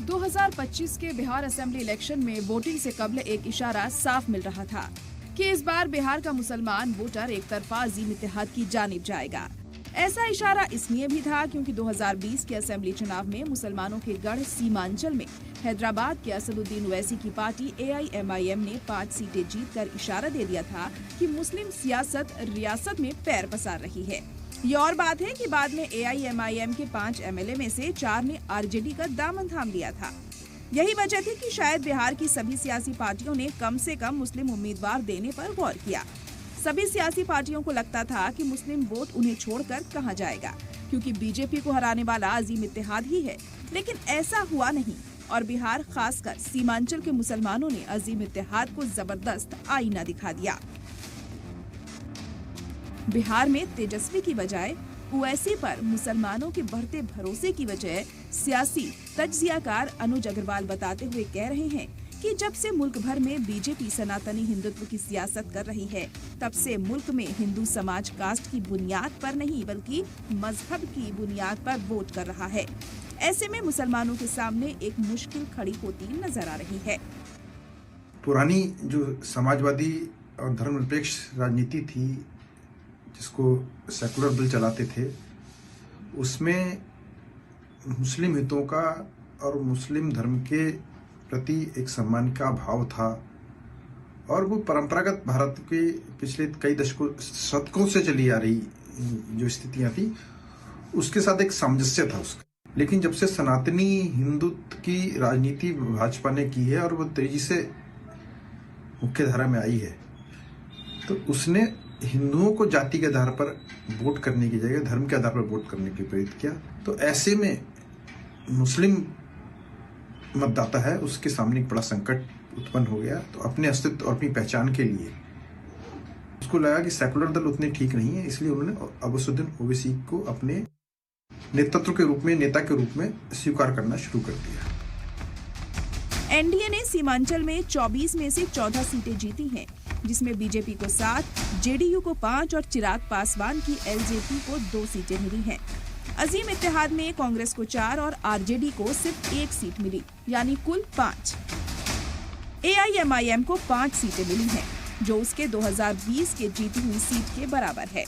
2025 के Bihar assembly election में voting से कबल एक इशारा साफ मिल रहा था कि इस बार बिहार का मुसलमान वोटर एक तरफा अजीम इत्तेहाद की जानिब जाएगा। ऐसा इशारा इसलिए भी था क्योंकि 2020 के असेंबली चुनाव में मुसलमानों के गढ़ सीमांचल में हैदराबाद के असदुद्दीन ओवैसी की पार्टी AIMIM ने 5 सीटें जीतकर इशारा दे दिया था कि मुस्लिम सियासत रियासत में पैर पसार रही है। ये और बात है कि बाद में AIMIM के 5 MLA में से 4 ने RJD का दामन थाम लिया था। यही वजह थी कि शायद बिहार की सभी सियासी पार्टियों ने कम से कम मुस्लिम उम्मीदवार देने पर गौर किया। सभी सियासी पार्टियों को लगता था कि मुस्लिम वोट उन्हें छोड़कर कहां जाएगा, क्योंकि बीजेपी को हराने वाला अजीम इत्तेहाद ही है। लेकिन ऐसा हुआ नहीं और बिहार खासकर सीमांचल के मुसलमानों ने अजीम इत्तेहाद को जबरदस्त आईना दिखा दिया। बिहार में तेजस्वी की बजाय ओवैसी पर मुसलमानों के बढ़ते भरोसे की वजह सियासी तज्जियाकार अनुज अग्रवाल बताते हुए कह रहे हैं कि जब से मुल्क भर में बीजेपी सनातनी हिंदुत्व की सियासत कर रही है, तब से मुल्क में हिंदू समाज कास्ट की बुनियाद पर नहीं बल्कि मजहब की बुनियाद पर वोट कर रहा है। ऐसे में मुसलमानों के सामने एक मुश्किल खड़ी होती नजर आ रही है। पुरानी जो समाजवादी और धर्मनिरपेक्ष राजनीति थी, जिसको सेकुलर बिल चलाते थे, उसमें मुस्लिम हितों का और मुस्लिम धर्म के प्रति एक सम्मान का भाव था और वो परंपरागत भारत के पिछले कई शतकों से चली आ रही जो स्थितियां थी, उसके साथ एक सामंजस्य था उसका। लेकिन जब से सनातनी हिंदुत्व की राजनीति भाजपा ने की है और वो तेजी से मुख्य धारा में आई है, तो उसने हिंदुओं को जाति के आधार पर वोट करने की जगह धर्म के आधार पर वोट करने के प्रेरित किया। तो ऐसे में मुस्लिम मतदाता है, उसके सामने एक बड़ा संकट उत्पन्न हो गया। तो अपने अस्तित्व और अपनी पहचान के लिए उसको लगा कि सेकुलर दल उतने ठीक नहीं है, इसलिए उन्होंने असदुद्दीन ओवैसी को अपने नेतृत्व के रूप में, नेता के रूप में स्वीकार करना शुरू कर दिया। एनडीए ने सीमांचल में 24 में से 14 सीटें जीती हैं, जिसमें बीजेपी को 7, जेडीयू को 5 और चिराग पासवान की एलजेपी को 2 सीटें मिली हैं। अजीम इत्तेहाद में कांग्रेस को 4 और आरजेडी को सिर्फ 1 सीट मिली, यानी कुल 5। AIMIM को 5 सीटें मिली हैं, जो उसके 2020 के जीती हुई सीट के बराबर है।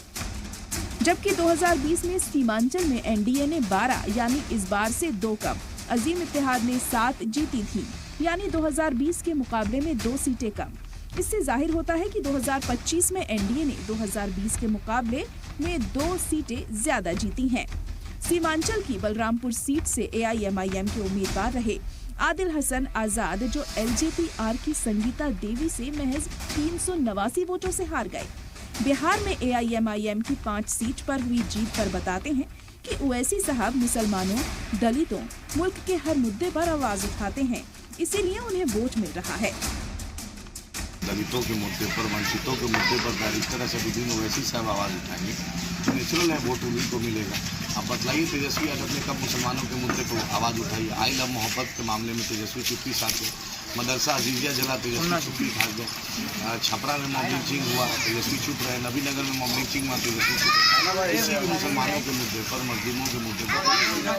जबकि 2020 में सीमांचल में एनडीए ने 12 यानी इस बार से 2 कम, अजीम इत्तेहाद ने 7 जीती थी, यानी 2020 के मुकाबले में 2 सीटें कम। इससे जाहिर होता है कि 2025 में एनडीए ने 2020 के मुकाबले में 2 सीटें ज्यादा जीती हैं। सीमांचल की बलरामपुर सीट से AIMIM के उम्मीदवार रहे आदिल हसन आजाद, जो LJP-R की संगीता देवी से महज 389 वोटों से हार गए। बिहार में AIMIM की 5 सीट पर हुई जीत पर बताते हैं कि ओवैसी साहब मुसलमानों, दलितों, मुल्क के हर मुद्दे पर आवाज उठाते हैं, इसीलिए उन्हें वोट मिल रहा है। दलितों के मुद्दे पर, वंचितों के मुद्दे पर बैरिस्टर असदुद्दीन ओवैसी साहब आवाज़ उठाएंगे, जो नेचुरल है वोट उन्हीं को मिलेगा। अब बतलाइए, तेजस्वी यादव ने कब मुसलमानों के मुद्दे पर आवाज़ उठाई? आई लव मोहब्बत के मामले में तेजस्वी चुप्पी साथे, मदरसा अजीजिया जला तेजस्वी चुप्पी भाग गए, छपरा में मॉब लिंचिंग हुआ तेजस्वी चुप रहे, नबीनगर में मॉब लिंचिंग हुआ तेजस्वी चुप रहे। किसी भी मुसलमानों के मुद्दे पर, मजलूमों के मुद्दे पर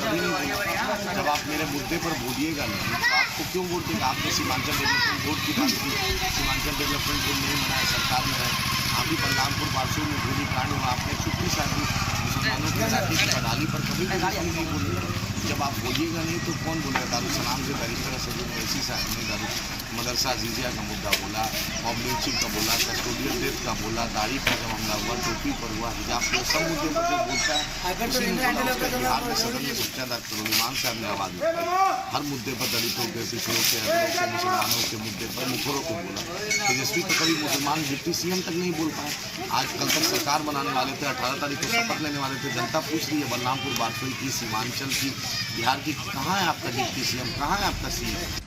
कभी नहीं बोला। जब आप मेरे मुद्दे पर बोलिएगा नहीं तो आपको क्यों वोट देगा? आपने सीमांचल डेवलपमेंट बोर्ड की बात की, सीमांचल डेवलपमेंट बोर्ड नहीं बनाया, सरकार में रहे। अभी बलरामपुर पार्षद में भूमि कांड हुआ, आपने चुप्पी साधी, मुसलमानों की जाति की बदहाली पर कभी नहीं बोलिएगा। जब आप बोलिएगा नहीं तो कौन बोलेगा? दारुसलाम से बैरिस्टर असदुद्दीन ओवैसी साहब ने मदरसा अजीजिया का मुद्दा बोला, मॉब लिंचिंग का बोला, कस्टोडियल डेथ का बोला, दाढ़ी पर जब हमला हुआ, टोपी पर हुआ, हिजाब पर, सब मुद्दे पर जब बोलता है उसी बिहार में सदन में मुख्य डॉक्टर उलिमान साहब ने आवाज उठाई। हर मुद्दे पर दलितों के, पिछड़ों के, अगड़ों के, मुसलमानों के मुद्दे पर मुखरों को बोला। तेजस्वी तो कभी मुसलमान डिप्टी CM तक नहीं बोल पाए। आज कल तक सरकार बनाने वाले थे, 18 तारीख को शपथ लेने वाले थे। जनता पूछ रही है बलरामपुर, बारसोई की, सीमांचल की, बिहार की, कहाँ है आपका डिप्टी CM, कहाँ है आपका CM?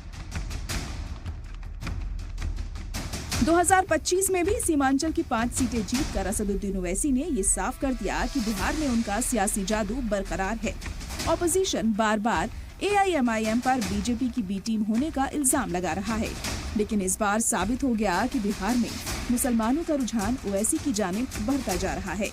2025 में भी सीमांचल की 5 सीटें जीतकर असदुद्दीन ओवैसी ने ये साफ कर दिया कि बिहार में उनका सियासी जादू बरकरार है। ऑपोजिशन बार बार AIMIM पर बीजेपी की बी टीम होने का इल्जाम लगा रहा है, लेकिन इस बार साबित हो गया कि बिहार में मुसलमानों का रुझान ओवैसी की जानिब बढ़ता जा रहा है।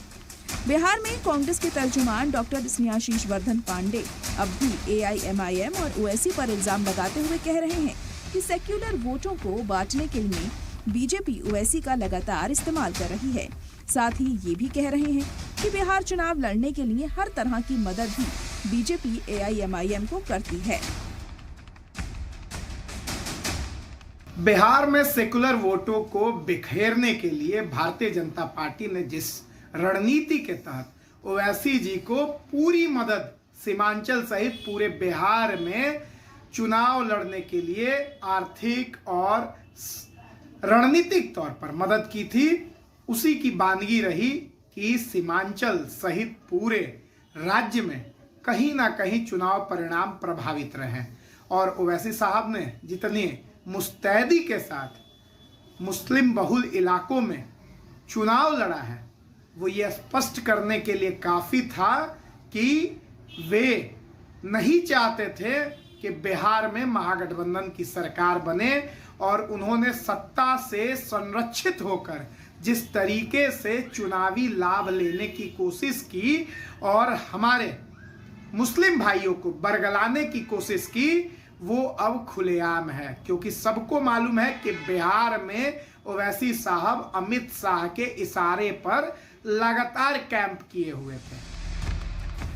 बिहार में कांग्रेस के तर्जुमान डॉक्टर स्नेहाशीष वर्धन पांडे अब भी AIMIM और ओवैसी पर इल्जाम लगाते हुए कह रहे हैं कि सेक्युलर वोटों को बांटने के लिए बीजेपी ओवैसी का लगातार इस्तेमाल कर रही है। साथ ही ये भी कह रहे हैं कि बिहार चुनाव लड़ने के लिए हर तरह की मदद भी बीजेपी AIMIM को करती है। बिहार में सेकुलर वोटों को बिखेरने के लिए भारतीय जनता पार्टी ने जिस रणनीति के तहत ओवैसी जी को पूरी मदद सीमांचल सहित पूरे बिहार में चुनाव लड़ने के लिए आर्थिक और रणनीतिक तौर पर मदद की थी, उसी की बानगी रही कि सीमांचल सहित पूरे राज्य में कहीं ना कहीं चुनाव परिणाम प्रभावित रहे। और ओवैसी साहब ने जितनी मुस्तैदी के साथ मुस्लिम बहुल इलाकों में चुनाव लड़ा है, वो ये स्पष्ट करने के लिए काफ़ी था कि वे नहीं चाहते थे कि बिहार में महागठबंधन की सरकार बने, और उन्होंने सत्ता से संरक्षित होकर जिस तरीके से चुनावी लाभ लेने की कोशिश की और हमारे मुस्लिम भाइयों को बरगलाने की कोशिश की, वो अब खुलेआम है। क्योंकि सबको मालूम है कि बिहार में ओवैसी साहब अमित शाह के इशारे पर लगातार कैंप किए हुए थे।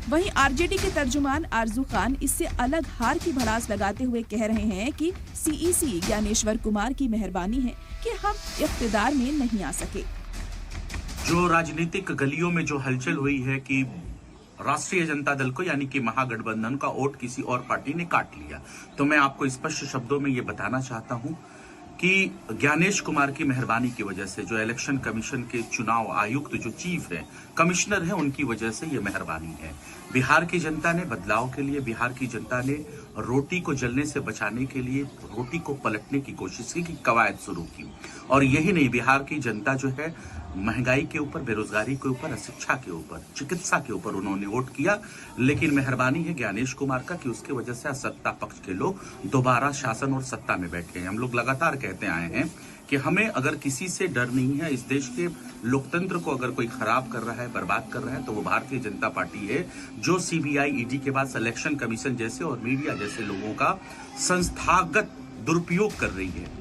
वहीं आरजेडी के तर्जुमान आरजू खान इससे अलग हार की भड़ास लगाते हुए कह रहे हैं कि CEC ज्ञानेश्वर कुमार की मेहरबानी है कि हम इख्तिदार में नहीं आ सके। जो राजनीतिक गलियों में जो हलचल हुई है कि राष्ट्रीय जनता दल को यानी कि महागठबंधन का वोट किसी और पार्टी ने काट लिया, तो मैं आपको स्पष्ट शब्दों में ये बताना चाहता हूं कि ज्ञानेश कुमार की मेहरबानी की वजह से, जो इलेक्शन कमीशन के चुनाव आयुक्त जो चीफ है, कमिश्नर है, उनकी वजह से ये मेहरबानी है। बिहार की जनता ने बदलाव के लिए, बिहार की जनता ने रोटी को जलने से बचाने के लिए रोटी को पलटने की कोशिश की, कवायद शुरू की। और यही नहीं, बिहार की जनता जो है महंगाई के ऊपर, बेरोजगारी के ऊपर, शिक्षा के ऊपर, चिकित्सा के ऊपर उन्होंने वोट किया। लेकिन मेहरबानी है ज्ञानेश कुमार का कि उसके वजह से सत्ता पक्ष के लोग दोबारा शासन और सत्ता में बैठे हैं। हम लोग लगातार कहते आए हैं कि हमें अगर किसी से डर नहीं है, इस देश के लोकतंत्र को अगर कोई खराब कर रहा है, बर्बाद कर रहा है, तो वो भारतीय जनता पार्टी है, जो CBI, ED के बाद इलेक्शन कमीशन जैसे और मीडिया जैसे लोगों का संस्थागत दुरुपयोग कर रही है।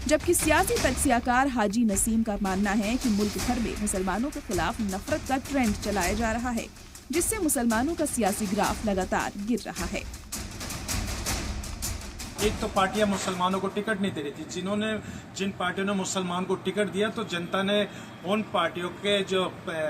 जबकि सियासी तज्जियाकार हाजी नसीम का मानना है कि मुल्क भर में मुसलमानों के खिलाफ नफरत का ट्रेंड चलाया जा रहा है, जिससे मुसलमानों का सियासी ग्राफ लगातार गिर रहा है। एक तो पार्टियां मुसलमानों को टिकट नहीं दे रही थी। जिन पार्टियों ने मुसलमान को टिकट दिया, तो जनता ने उन पार्टियों के जो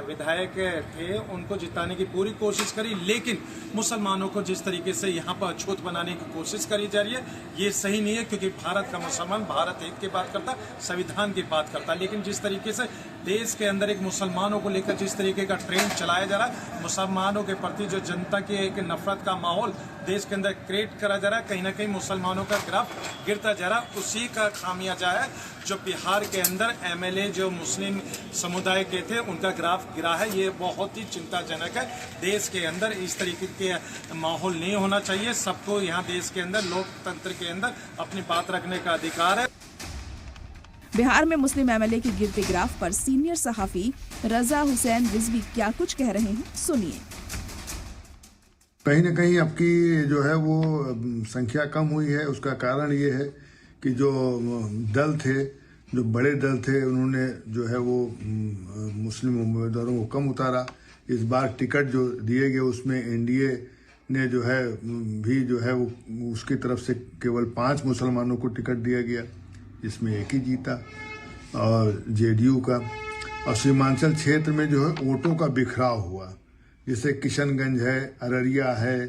विधायक थे उनको जिताने की पूरी कोशिश करी। लेकिन मुसलमानों को जिस तरीके से यहाँ पर अछूत बनाने की कोशिश करी जा रही है, ये सही नहीं है। क्योंकि भारत का मुसलमान भारत हित की बात करता, संविधान की बात करता। लेकिन जिस तरीके से देश के अंदर एक मुसलमानों को लेकर जिस तरीके का ट्रेंड चलाया जा रहा है, मुसलमानों के प्रति जो जनता की एक नफरत का माहौल देश के अंदर क्रिएट करा जा रहा है, कहीं ना कहीं मुसलमानों का ग्राफ गिरता जा रहा है। उसी का खामियाजा है जो बिहार के अंदर MLA जो मुस्लिम समुदाय के थे, उनका ग्राफ गिरा है। ये बहुत ही चिंताजनक है। देश के अंदर इस तरीके के माहौल नहीं होना चाहिए। सबको यहाँ देश के अंदर लोकतंत्र के अंदर अपनी बात रखने का अधिकार है। बिहार में मुस्लिम MLA के गिरते ग्राफ पर सीनियर सहाफी रजा हुसैन रिजवी क्या कुछ कह रहे हैं, सुनिए। कहीं न कहीं आपकी जो है वो संख्या कम हुई है। उसका कारण ये है कि जो दल थे, जो बड़े दल थे, उन्होंने जो है वो मुस्लिम उम्मीदवारों को कम उतारा। इस बार टिकट जो दिए गए उसमें NDA ने जो है भी जो है वो उसकी तरफ से केवल 5 मुसलमानों को टिकट दिया गया, जिसमें 1 ही जीता और JDU का। और सीमांचल क्षेत्र में जो है वोटों का बिखराव हुआ, जैसे किशनगंज है, अररिया है,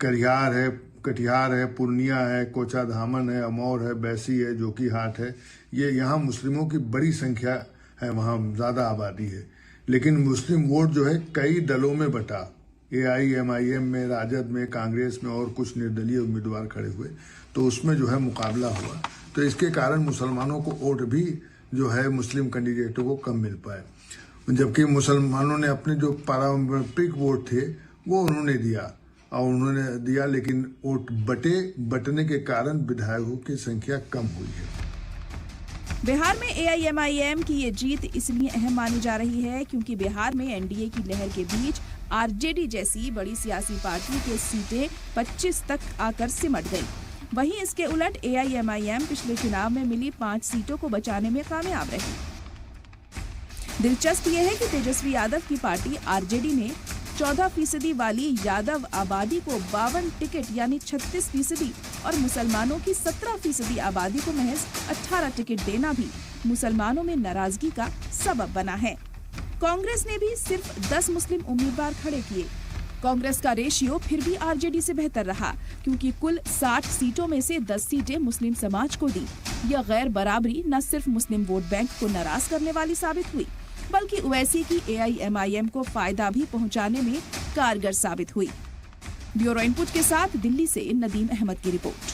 कटिहार है, पूर्णिया है, कोचाधामन है, अमौर है, बैसी है, जोकीहाट है। ये यहाँ मुस्लिमों की बड़ी संख्या है, वहाँ ज़्यादा आबादी है। लेकिन मुस्लिम वोट जो है कई दलों में बटा, AIMIM में, राजद में, कांग्रेस में और कुछ निर्दलीय उम्मीदवार खड़े हुए, तो उसमें जो है मुकाबला हुआ। तो इसके कारण मुसलमानों को वोट भी जो है मुस्लिम कैंडिडेटों को कम मिल पाए, जबकि मुसलमानों ने अपने जो पारंपरिक वोट थे वो उन्होंने दिया, लेकिन वोट बटने के कारण विधायकों की संख्या कम हुई है। बिहार में AIMIM की ये जीत इसलिए अहम मानी जा रही है क्योंकि बिहार में NDA की लहर के बीच RJD जैसी बड़ी सियासी पार्टी के सीटें 25 तक आकर सिमट गई। वहीं इसके उलट AIMIM पिछले चुनाव में मिली 5 सीटों को बचाने में कामयाब रही। दिलचस्प यह है कि तेजस्वी यादव की पार्टी RJD ने 14% वाली यादव आबादी को 52 टिकट यानी 36% और मुसलमानों की 17% आबादी को महज 18 टिकट देना भी मुसलमानों में नाराजगी का सबब बना है। कांग्रेस ने भी सिर्फ 10 मुस्लिम उम्मीदवार खड़े किए। कांग्रेस का रेशियो फिर भी RJD से बेहतर रहा क्योंकि कुल 60 सीटों में से 10 सीटें मुस्लिम समाज को दी। यह गैर बराबरी न सिर्फ मुस्लिम वोट बैंक को नाराज करने वाली साबित हुई बल्कि ओवैसी की AIMIM को फायदा भी पहुंचाने में कारगर साबित हुई। ब्यूरो इनपुट के साथ दिल्ली से नदीम अहमद की रिपोर्ट।